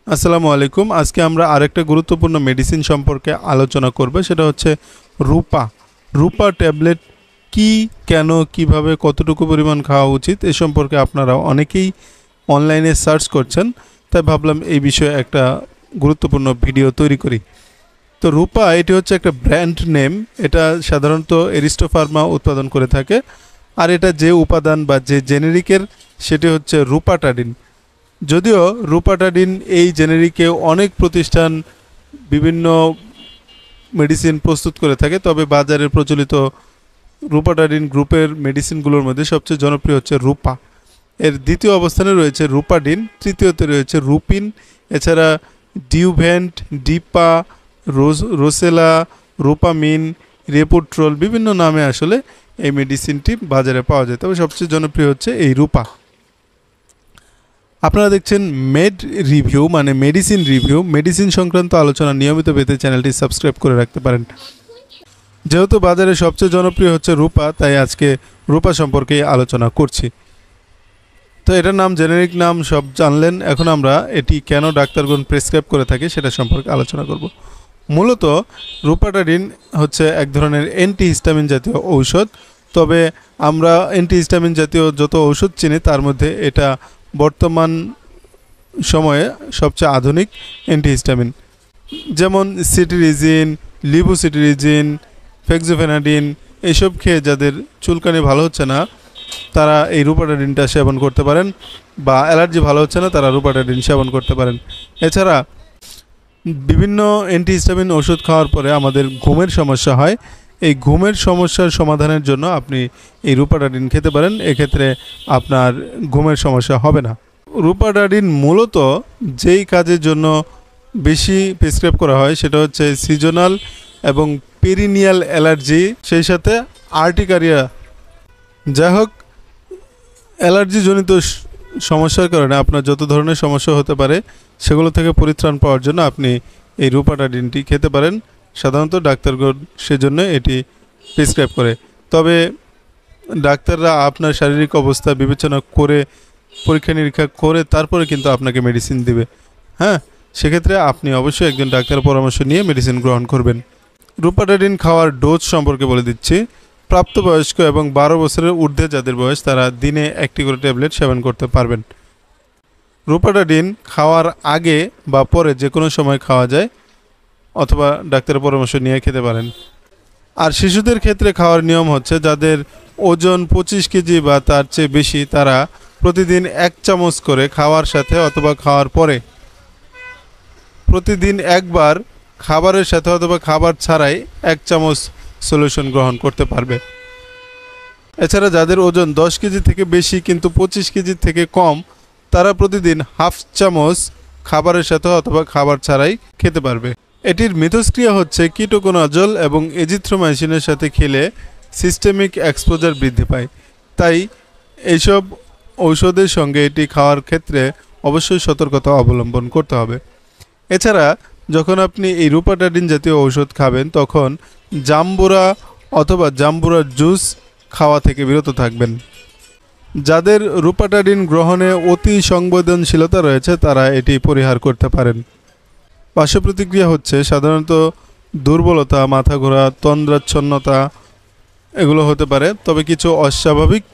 আসসালামু আলাইকুম। আজকে আমরা আরেকটা গুরুত্বপূর্ণ মেডিসিন সম্পর্কে আলোচনা করব, সেটা হচ্ছে রূপা। রূপা ট্যাবলেট কি, কেন, কিভাবে, কতটুকু পরিমাণ খাওয়া উচিত এ সম্পর্কে আপনারা অনেকেই অনলাইনে সার্চ করছেন, তাই ভাবলাম এই বিষয়ে একটা গুরুত্বপূর্ণ ভিডিও তৈরি করি। তো রূপা এটি হচ্ছে একটা ব্র্যান্ড নেম। এটা সাধারণত এরিস্টো ফার্মা উৎপাদন করে থাকে, আর এটা যে উপাদান বা যে জেনেরিকের সেটি হচ্ছে রূপাটাডিন। যদিও রূপাটাডিন এই জেনেরিকে অনেক প্রতিষ্ঠান বিভিন্ন মেডিসিন প্রস্তুত করে থাকে, তবে বাজারে প্রচলিত রূপাটাডিন গ্রুপের মেডিসিনগুলোর মধ্যে সবচেয়ে জনপ্রিয় হচ্ছে রূপা। এর দ্বিতীয় অবস্থানে রয়েছে রূপাডিন, তৃতীয়তে রয়েছে রুপিন, এছাড়া ডিউভেন্ট, ডিপা, রোসেলা, রূপামিন, রেপুট্রোল, বিভিন্ন নামে আসলে এই মেডিসিনটি বাজারে পাওয়া যায়, তবে সবচেয়ে জনপ্রিয় হচ্ছে এই রূপা। আপনারা দেখছেন মেড রিভিউ, মানে মেডিসিন রিভিউ। মেডিসিন সংক্রান্ত আলোচনা নিয়মিত পেতে চ্যানেলটি সাবস্ক্রাইব করে রাখতে পারেন। যেহেতু বাজারে সবচেয়ে জনপ্রিয় হচ্ছে রূপা, তাই আজকে রূপা সম্পর্কে আলোচনা করছি। তো এটার নাম, জেনেরিক নাম সব জানলেন। এখন আমরা এটি কেন ডাক্তারগণ প্রেসক্রাইব করে থাকে সেটা সম্পর্কে আলোচনা করব। মূলত রূপাটাডিন হচ্ছে এক ধরনের অ্যান্টিহিস্টামিন জাতীয় ঔষধ। তবে আমরা অ্যান্টিহিস্টামিন জাতীয় যত ঔষধ চিনি তার মধ্যে এটা বর্তমান সময়ে সবচেয়ে আধুনিক অ্যান্টিহিস্টামিন। যেমন সিটিরিজিন, লিভোসিটিরিজিন, ফেক্সোফেনাডিন, এইসব খেয়ে যাদের চুলকানি ভালো হচ্ছে না তারা এই রূপাটাডিনটা সেবন করতে পারেন, বা অ্যালার্জি ভালো হচ্ছে না তারা রূপাটাডিন সেবন করতে পারেন। এছাড়া বিভিন্ন অ্যান্টিহিস্টামিন ওষুধ খাওয়ার পরে আমাদের ঘুমের সমস্যা হয়। এই ঘুমের সমস্যার সমাধানের জন্য আপনি এই রূপাটাডিন খেতে পারেন, এক্ষেত্রে আপনার ঘুমের সমস্যা হবে না। রূপাটাডিন মূলত যেই কাজের জন্য বেশি প্রেসক্রাইব করা হয় সেটা হচ্ছে সিজনাল এবং পেরিনিয়াল অ্যালার্জি, সেই সাথে আর্টিকারিয়া। যাই হোক, অ্যালার্জিজনিত সমস্যার কারণে আপনার যত ধরনের সমস্যা হতে পারে সেগুলো থেকে পরিত্রাণ পাওয়ার জন্য আপনি এই রূপাটাডিনটি খেতে পারেন। সাধারণত ডাক্তারগণ সেজন্য এটি প্রেসক্রাইব করে। তবে ডাক্তাররা আপনার শারীরিক অবস্থা বিবেচনা করে, পরীক্ষা নিরীক্ষা করে তারপরে কিন্তু আপনাকে মেডিসিন দেবে। হ্যাঁ, সেক্ষেত্রে আপনি অবশ্যই একজন ডাক্তারের পরামর্শ নিয়ে মেডিসিন গ্রহণ করবেন। রূপাটাডিন খাওয়ার ডোজ সম্পর্কে বলে দিচ্ছি। প্রাপ্তবয়স্ক এবং 12 বছরের ঊর্ধ্বে যাদের বয়স তারা দিনে একটি করে ট্যাবলেট সেবন করতে পারবেন। রূপাটাডিন খাওয়ার আগে বা পরে যে কোনো সময় খাওয়া যায়, অথবা ডাক্তারের পরামর্শ নিয়ে খেতে পারেন। আর শিশুদের ক্ষেত্রে খাওয়ার নিয়ম হচ্ছে, যাদের ওজন 25 কেজি বা তার চেয়ে বেশি তারা প্রতিদিন 1 চামচ করে খাওয়ার সাথে অথবা খাওয়ার পরে, প্রতিদিন একবার খাবারের সাথে অথবা খাবার ছাড়াই 1 চামচ সলিউশন গ্রহণ করতে পারবে। এছাড়া যাদের ওজন 10 কেজি থেকে বেশি কিন্তু 25 কেজি থেকে কম, তারা প্রতিদিন হাফ চামচ খাবারের সাথে অথবা খাবার ছাড়াই খেতে পারবে। এটির মিথস্ক্রিয়া হচ্ছে কিটোকোনাজল এবং এজিথ্রোমাইসিনের সাথে খেলে সিস্টেমিক এক্সপোজার বৃদ্ধি পায়। তাই এইসব ঔষধের সঙ্গে এটি খাওয়ার ক্ষেত্রে অবশ্যই সতর্কতা অবলম্বন করতে হবে। এছাড়া যখন আপনি এই রূপাটাডিন জাতীয় ঔষধ খাবেন তখন জাম্বুরা অথবা জাম্বুরার জুস খাওয়া থেকে বিরত থাকবেন। যাদের রূপাটাডিন গ্রহণে অতি সংবেদনশীলতা রয়েছে তারা এটি পরিহার করতে পারেন। পার্শ্ব প্রতিক্রিয়া হচ্ছে সাধারণত দুর্বলতা, মাথা ঘোরা, তন্দ্রাচ্ছন্নতা, এগুলো হতে পারে। তবে কিছু অস্বাভাবিক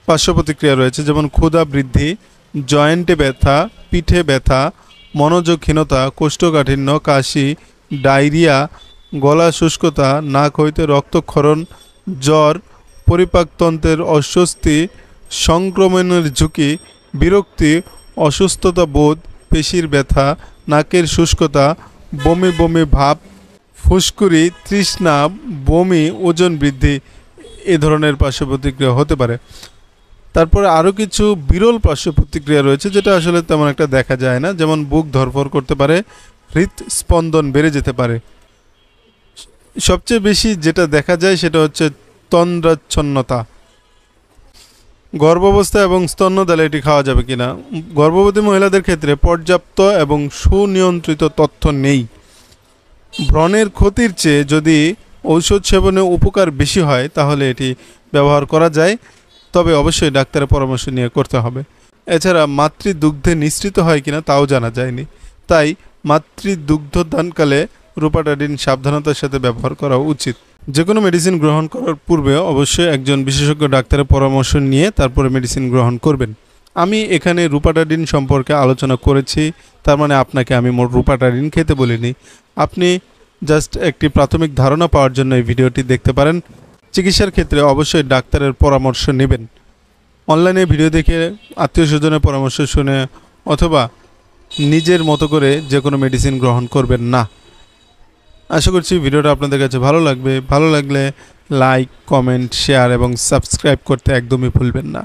পার্শ্ব প্রতিক্রিয়া রয়েছে, যেমন ক্ষুধা বৃদ্ধি, জয়েন্টে ব্যথা, পিঠে ব্যথা, মনোযোগহীনতা, কোষ্ঠকাঠিন্য, কাশি, ডায়রিয়া, গলা শুষ্কতা, নাক হইতে রক্তক্ষরণ, জ্বর, পরিপাকতন্ত্রের অস্বস্তি, সংক্রমণের ঝুঁকি, বিরক্তি, অসুস্থতা বোধ, পেশির ব্যথা, নাকের শুষ্কতা, বমি বমি ভাব, ফুসকুড়ি, তৃষ্ণা, বমি, ওজন বৃদ্ধি, এ ধরনের পার্শ্ব প্রতিক্রিয়া হতে পারে। তারপরে আরও কিছু বিরল পার্শ্ব প্রতিক্রিয়া রয়েছে যেটা আসলে তেমন একটা দেখা যায় না, যেমন বুক ধরফর করতে পারে, হৃদস্পন্দন বেড়ে যেতে পারে। সবচেয়ে বেশি যেটা দেখা যায় সেটা হচ্ছে তন্দ্রাচ্ছন্নতা। গর্ভাবস্থা এবং স্তন্যদালে এটি খাওয়া যাবে কিনা। গর্ভবতী মহিলাদের ক্ষেত্রে পর্যাপ্ত এবং সুনিয়ন্ত্রিত তথ্য নেই। ব্রণের ক্ষতির চেয়ে যদি ঔষধ সেবনে উপকার বেশি হয় তাহলে এটি ব্যবহার করা যায়, তবে অবশ্যই ডাক্তারের পরামর্শ নিয়ে করতে হবে। এছাড়া মাতৃদুগ্ধে নিঃসৃত হয় কিনা তাও জানা যায়নি। তাই মাতৃদুগ্ধদানকালে রূপাটাডিন সাবধানতার সাথে ব্যবহার করা উচিত। যে কোনো মেডিসিন গ্রহণ করার পূর্বে অবশ্যই একজন বিশেষজ্ঞ ডাক্তারের পরামর্শ নিয়ে তারপরে মেডিসিন গ্রহণ করবেন। আমি এখানে রূপাটাডিন সম্পর্কে আলোচনা করেছি, তার মানে আপনাকে আমি রূপাটাডিন খেতে বলিনি। আপনি জাস্ট একটি প্রাথমিক ধারণা পাওয়ার জন্য এই ভিডিওটি দেখতে পারেন। চিকিৎসার ক্ষেত্রে অবশ্যই ডাক্তারের পরামর্শ নেবেন। অনলাইনে ভিডিও দেখে আত্মীয় স্বজনের পরামর্শ শুনে অথবা নিজের মতো করে যে কোনো মেডিসিন গ্রহণ করবেন না। আশা করছি ভিডিওটা আপনাদের কাছে ভালো লাগবে। ভালো লাগলে লাইক, কমেন্ট, শেয়ার এবং সাবস্ক্রাইব করতে একদমই ভুলবেন না।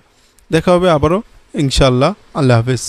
দেখা হবে আবারও ইনশাআল্লাহ। আল্লাহ হাফেজ।